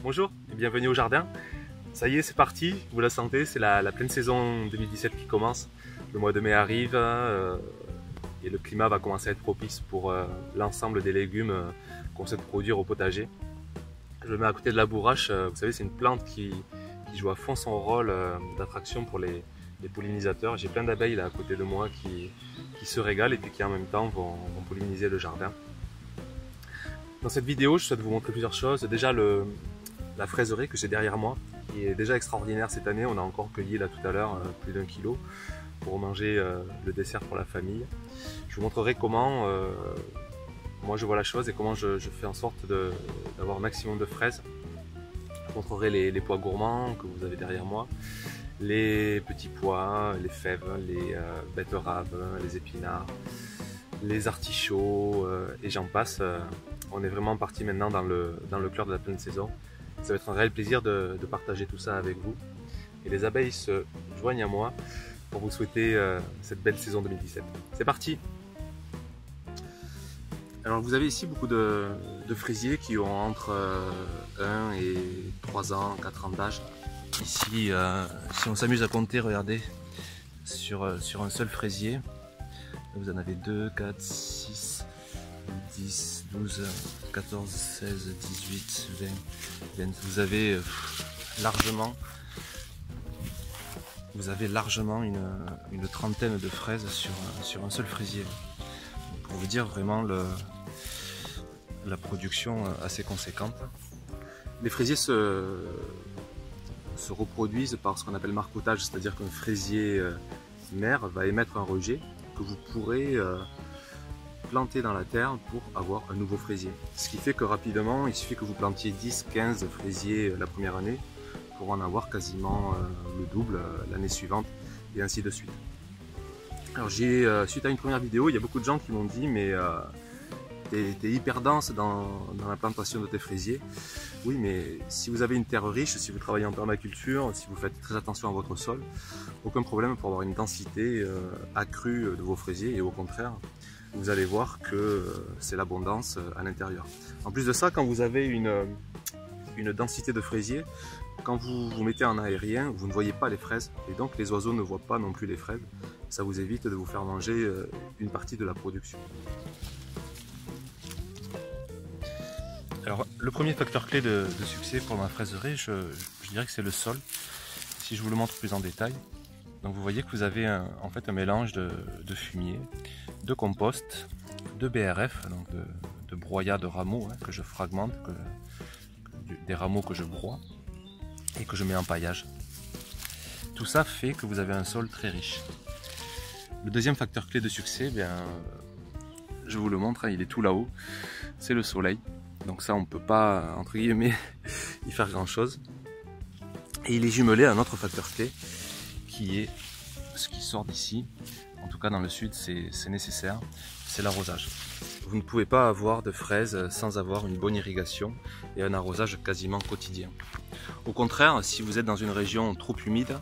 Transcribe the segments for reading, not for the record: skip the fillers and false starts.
Bonjour et bienvenue au jardin. Ça y est, c'est parti, vous la sentez, c'est la pleine saison 2017 qui commence. Le mois de mai arrive et le climat va commencer à être propice pour l'ensemble des légumes qu'on sait produire au potager. Je le mets à côté de la bourrache, vous savez, c'est une plante qui joue à fond son rôle d'attraction pour les pollinisateurs. J'ai plein d'abeilles là à côté de moi qui se régalent et puis qui en même temps vont polliniser le jardin. Dans cette vidéo, je souhaite vous montrer plusieurs choses. Déjà la fraiserie que j'ai derrière moi, qui est déjà extraordinaire cette année. On a encore cueilli là tout à l'heure plus d'1 kilo pour manger le dessert pour la famille. Je vous montrerai comment moi je vois la chose et comment je fais en sorte d'avoir un maximum de fraises. Je vous montrerai les pois gourmands que vous avez derrière moi, les petits pois, les fèves, les betteraves, les épinards, les artichauts et j'en passe. On est vraiment parti maintenant dans le cœur de la pleine saison. Ça va être un réel plaisir de partager tout ça avec vous. Et les abeilles se joignent à moi pour vous souhaiter cette belle saison 2017. C'est parti! Alors vous avez ici beaucoup de fraisiers qui ont entre 1 et 3 ans, 4 ans d'âge. Ici, si on s'amuse à compter, regardez, sur un seul fraisier, vous en avez 2, 4, 6, 10, 12, 14, 16, 18, 20. Vous avez largement une trentaine de fraises sur un seul fraisier. Pour vous dire vraiment la production assez conséquente. Les fraisiers se reproduisent par ce qu'on appelle marcottage, c'est-à-dire qu'un fraisier mère va émettre un rejet que vous pourrez planter dans la terre pour avoir un nouveau fraisier. Ce qui fait que rapidement, il suffit que vous plantiez 10-15 fraisiers la première année pour en avoir quasiment le double l'année suivante et ainsi de suite. Alors suite à une première vidéo, il y a beaucoup de gens qui m'ont dit mais t'es hyper dense dans la plantation de tes fraisiers. Oui, mais si vous avez une terre riche, si vous travaillez en permaculture, si vous faites très attention à votre sol, aucun problème pour avoir une densité accrue de vos fraisiers et au contraire, vous allez voir que c'est l'abondance à l'intérieur. En plus de ça, quand vous avez une densité de fraisiers, quand vous vous mettez en aérien, vous ne voyez pas les fraises et donc les oiseaux ne voient pas non plus les fraises. Ça vous évite de vous faire manger une partie de la production. Alors le premier facteur clé de succès pour ma fraiserie, je dirais que c'est le sol. Si je vous le montre plus en détail, donc vous voyez que vous avez en fait un mélange de fumier, de compost, de BRF, donc de broyat de rameaux que je fragmente, des rameaux que je broie et que je mets en paillage. Tout ça fait que vous avez un sol très riche. Le deuxième facteur clé de succès, je vous le montre, il est tout là-haut, c'est le soleil. Donc ça on ne peut pas, entre guillemets, y faire grand chose. Et il est jumelé à un autre facteur clé qui est ce qui sort d'ici. En tout cas dans le sud c'est nécessaire, c'est l'arrosage. Vous ne pouvez pas avoir de fraises sans avoir une bonne irrigation et un arrosage quasiment quotidien. Au contraire, si vous êtes dans une région trop humide,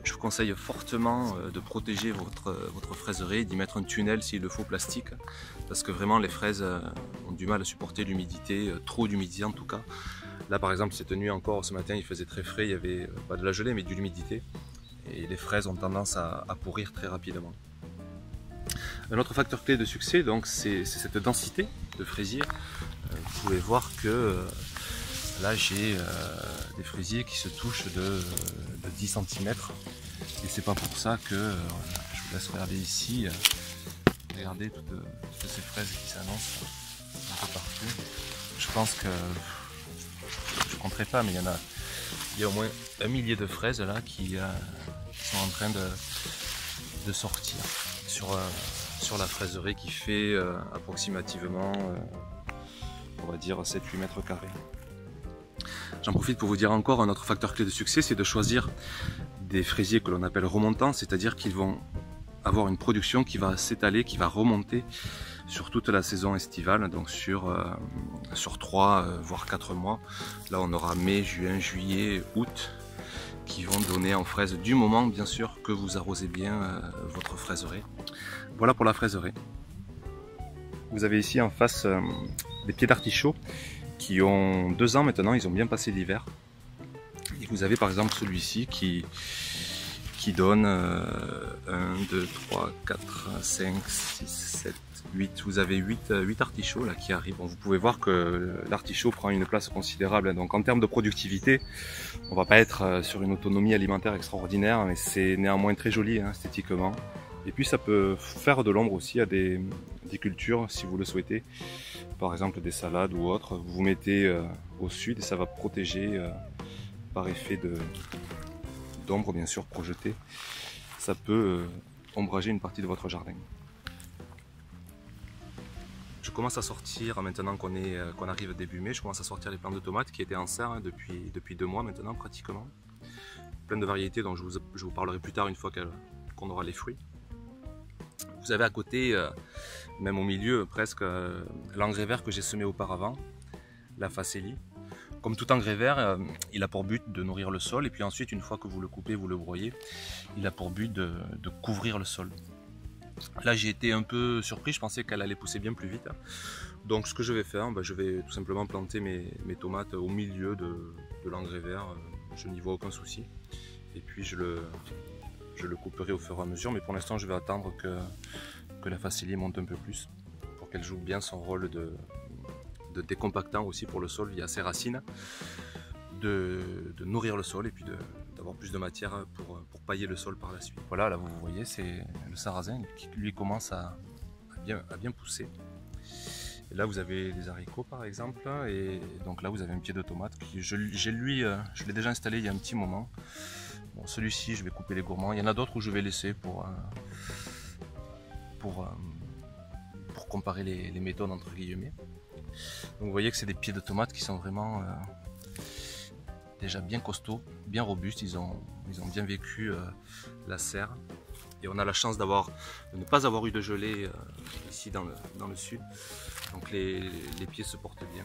je vous conseille fortement de protéger votre fraiserie, d'y mettre un tunnel s'il le faut plastique, parce que vraiment les fraises ont du mal à supporter l'humidité, trop d'humidité en tout cas. Là par exemple cette nuit encore, ce matin il faisait très frais, il n'y avait pas de la gelée mais de l'humidité, et les fraises ont tendance à pourrir très rapidement. Un autre facteur clé de succès, donc, c'est cette densité de fraisiers. Vous pouvez voir que là j'ai des fraisiers qui se touchent de 10 cm et c'est pas pour ça que je vous laisse regarder ici. Regardez toutes ces fraises qui s'annoncent un peu partout. Je pense que je ne compterai pas, mais il y a au moins 1 millier de fraises là qui sont en train de sortir sur la fraiserie qui fait approximativement on va dire 7-8 mètres carrés. J'en profite pour vous dire encore un autre facteur clé de succès, c'est de choisir des fraisiers que l'on appelle remontants, c'est-à-dire qu'ils vont avoir une production qui va s'étaler, qui va remonter sur toute la saison estivale, donc sur 3 voire 4 mois. Là on aura mai, juin, juillet, août qui vont donner en fraises du moment bien sûr que vous arrosez bien votre fraiserie. Voilà pour la fraiserie. Vous avez ici en face des pieds d'artichaut qui ont 2 ans maintenant, ils ont bien passé l'hiver. Et vous avez par exemple celui-ci qui donne 1, 2, 3, 4, 5, 6, 7, 8. Vous avez 8 artichauts là qui arrivent. Bon, vous pouvez voir que l'artichaut prend une place considérable. Donc en termes de productivité, on va pas être sur une autonomie alimentaire extraordinaire, mais c'est néanmoins très joli hein, esthétiquement. Et puis ça peut faire de l'ombre aussi à des cultures si vous le souhaitez. Par exemple des salades ou autres. Vous vous mettez au sud et ça va protéger par effet d'ombre bien sûr projetée. Ça peut ombrager une partie de votre jardin. Je commence à sortir, maintenant qu'on arrive début mai, je commence à sortir les plants de tomates qui étaient en serre hein, depuis 2 mois maintenant pratiquement. Plein de variétés dont je vous parlerai plus tard une fois qu'on aura les fruits. Vous avez à côté, même au milieu presque, l'engrais vert que j'ai semé auparavant, la facélie. Comme tout engrais vert, il a pour but de nourrir le sol et puis ensuite une fois que vous le coupez, vous le broyez, il a pour but de couvrir le sol. Là j'ai été un peu surpris, je pensais qu'elle allait pousser bien plus vite. Donc ce que je vais faire, je vais tout simplement planter mes tomates au milieu de l'engrais vert, je n'y vois aucun souci. Et puis je le couperai au fur et à mesure, mais pour l'instant je vais attendre que la facélie monte un peu plus pour qu'elle joue bien son rôle de décompactant aussi pour le sol via ses racines, de nourrir le sol et puis d'avoir plus de matière pour pailler le sol par la suite. Voilà, là vous voyez, c'est le sarrasin qui lui commence à bien pousser. Et là vous avez les haricots par exemple, et donc là vous avez un pied de tomate. Je l'ai déjà installé il y a un petit moment. Bon, celui-ci je vais couper les gourmands, il y en a d'autres où je vais laisser pour comparer les méthodes entre guillemets. Donc vous voyez que c'est des pieds de tomates qui sont vraiment déjà bien costauds, bien robustes, ils ont bien vécu la serre. Et on a la chance de ne pas avoir eu de gelée ici dans le sud. Donc les pieds se portent bien.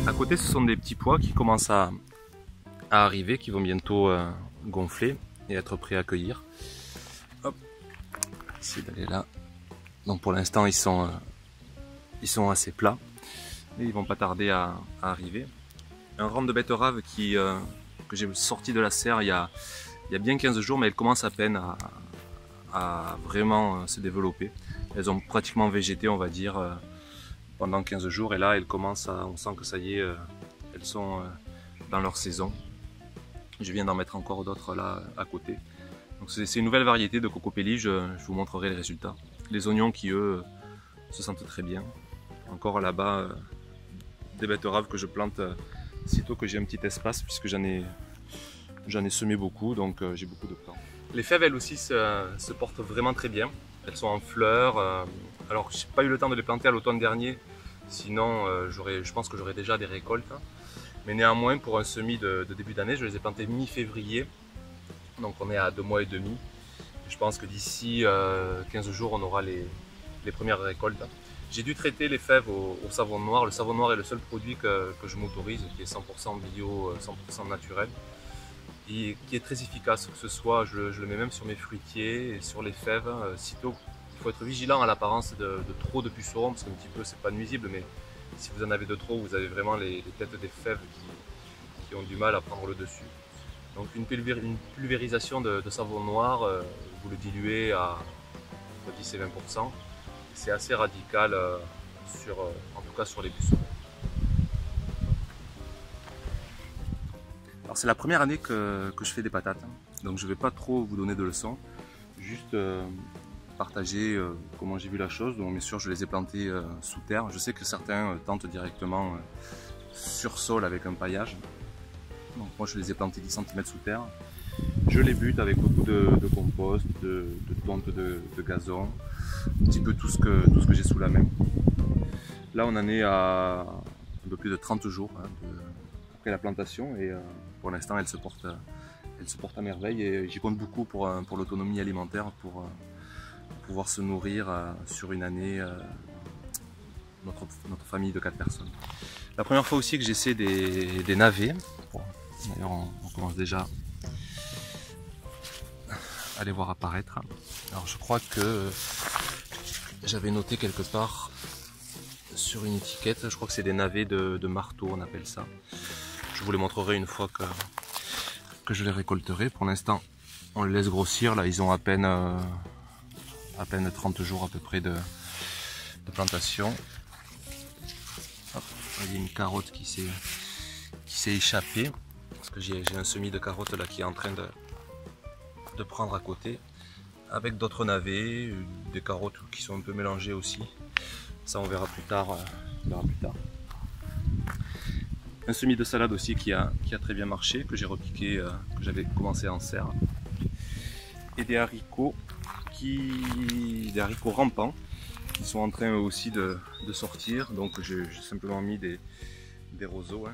À côté, ce sont des petits pois qui commencent à arriver, qui vont bientôt gonfler et être prêts à cueillir. Hop, essayer d'aller là. Donc pour l'instant, ils sont assez plats, mais ils vont pas tarder à arriver. Un rang de betterave que j'ai sorti de la serre il y a bien 15 jours, mais elle commence à peine à vraiment se développer. Elles ont pratiquement végété, on va dire, pendant 15 jours, et là on sent que ça y est, elles sont dans leur saison. Je viens d'en mettre encore d'autres là à côté. Donc c'est une nouvelle variété de cocopelli, je vous montrerai les résultats. Les oignons qui eux se sentent très bien. Encore là-bas des betteraves que je plante sitôt que j'ai un petit espace, puisque j'en ai semé beaucoup, donc j'ai beaucoup de plants. Les fèves elles aussi se portent vraiment très bien. Elles sont en fleurs. Alors j'ai pas eu le temps de les planter à l'automne dernier, sinon je pense que j'aurais déjà des récoltes. Mais néanmoins pour un semis de début d'année, je les ai plantées mi-février. Donc on est à 2 mois et demi. Je pense que d'ici 15 jours on aura les premières récoltes. J'ai dû traiter les fèves au savon noir. Le savon noir est le seul produit que je m'autorise, qui est 100% bio, 100% naturel. Et qui est très efficace, que ce soit, je le mets même sur mes fruitiers et sur les fèves. Sitôt, il faut être vigilant à l'apparence de trop de pucerons, parce qu'un petit peu c'est pas nuisible, mais si vous en avez de trop, vous avez vraiment les têtes des fèves qui ont du mal à prendre le dessus. Donc une pulvérisation de savon noir, vous le diluez à entre 10 et 20%. C'est assez radical en tout cas sur les buissons. Alors c'est la première année que je fais des patates, donc je ne vais pas trop vous donner de leçons, juste partager comment j'ai vu la chose. Donc bien sûr je les ai plantés sous terre. Je sais que certains tentent directement sur sol avec un paillage. Donc moi je les ai plantés 10 cm sous terre. Je les bute avec beaucoup de compost, de tonte de gazon, un petit peu tout ce que j'ai sous la main. Là on en est à un peu plus de 30 jours après la plantation et pour l'instant elle se porte à merveille et j'y compte beaucoup pour l'autonomie alimentaire, pour pouvoir se nourrir sur une année notre famille de 4 personnes. La première fois aussi que j'essaie des navets. Bon, d'ailleurs on commence déjà à les voir apparaître. Alors je crois que j'avais noté quelque part sur une étiquette, je crois que c'est des navets de marteau, on appelle ça. Je vous les montrerai une fois que je les récolterai. Pour l'instant on les laisse grossir, là ils ont à peine 30 jours à peu près de plantation. Hop, il y a une carotte qui s'est échappée, parce que j'ai un semis de carottes là qui est en train de prendre à côté, avec d'autres navets, des carottes qui sont un peu mélangées aussi. Ça on verra plus tard. Un semis de salade aussi qui a très bien marché, que j'ai repiqué, que j'avais commencé en serre. Et des haricots rampants qui sont en train aussi de sortir. Donc j'ai simplement mis des roseaux.